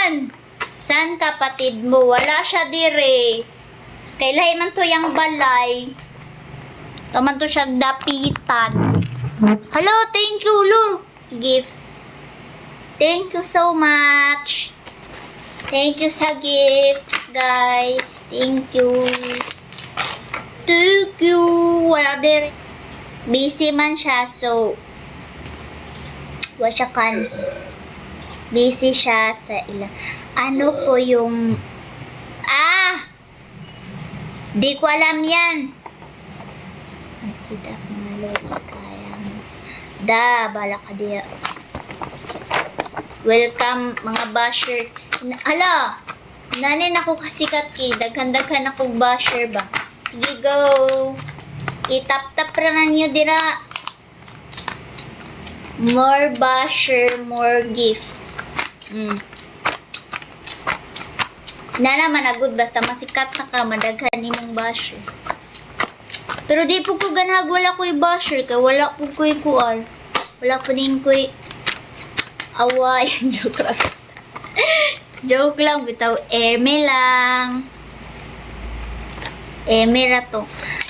man? San kapatid mo? Wala siya dire. Kailahi man to yung balay. Taman to siya dapitan. Hello, thank you, Lu. Gift. Thank you so much. Thank you sa gift, guys. Thank you. Thank you. Wala dire. Busy man siya, so wala siya kan. Busy siya sa ilang. Ano po yung... Di ko alam yan. Magsidap mga loads kaya mo. Bala ka diya. Welcome mga basher. Hala! Nanin ako kasikat ki. Daghan-daghan ako basher ba? Sige, go! Itap-tap na niyo dira. More basher, more gift. Na naman agud basta masikat na ka, madaghan nimong basher. Pero di po ko ganhag wala ko'y basher kay wala po ko'y kuar. Wala po din ko'y away. Joke lang. Joke lang, bitaw. Eme lang. Eme ra to.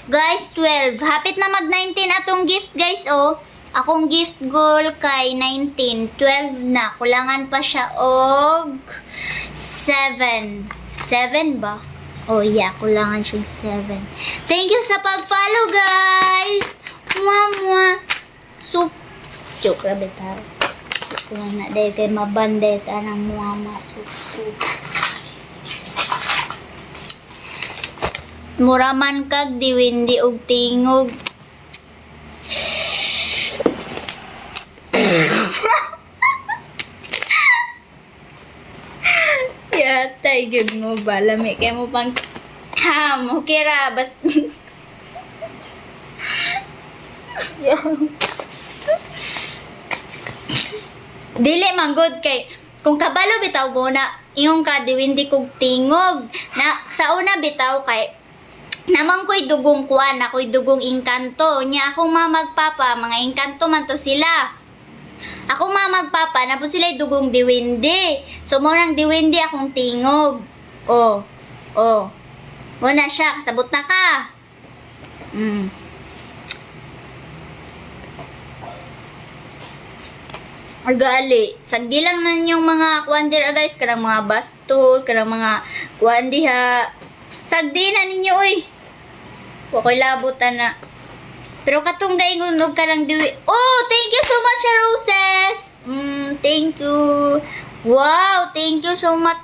Guys, 12. Hapit na mag-19 atong gift, guys, oh. Akong gift goal kay 19. 12 na. Kulangan pa siya og 7. 7 ba? Oh, yeah. Kulangan siya 7. Thank you sa pag-follow, guys! Mwah! So, joke ra bitaw. Kung na dahil kay mabanday ka ng mwah. Muraman kag diwindi og tingog. Yatay good mo ba? Lami kay mo pang okay ra basta dili manggod kay kung kabalo bitaw mo na iyong kadiwindi kog tingog na sa una bitaw kay namang ko'y dugong kuan ako'y dugong engkanto nya akong magpapa mga engkanto man to sila. Ako magpapa, na po sila dugong diwindi. So, mo nang diwindi akong tingog. Oh. Muna siya, kasabot na ka. Argali. Sagdi lang na yung mga kuandira guys. Karang mga bastos, karang mga kuandiha. Sagdi na ninyo, uy. Wako'y labutan na. Pero katong daingon og karang diwi. Oh, thank you so much, Roses. Thank you. Wow, thank you so much.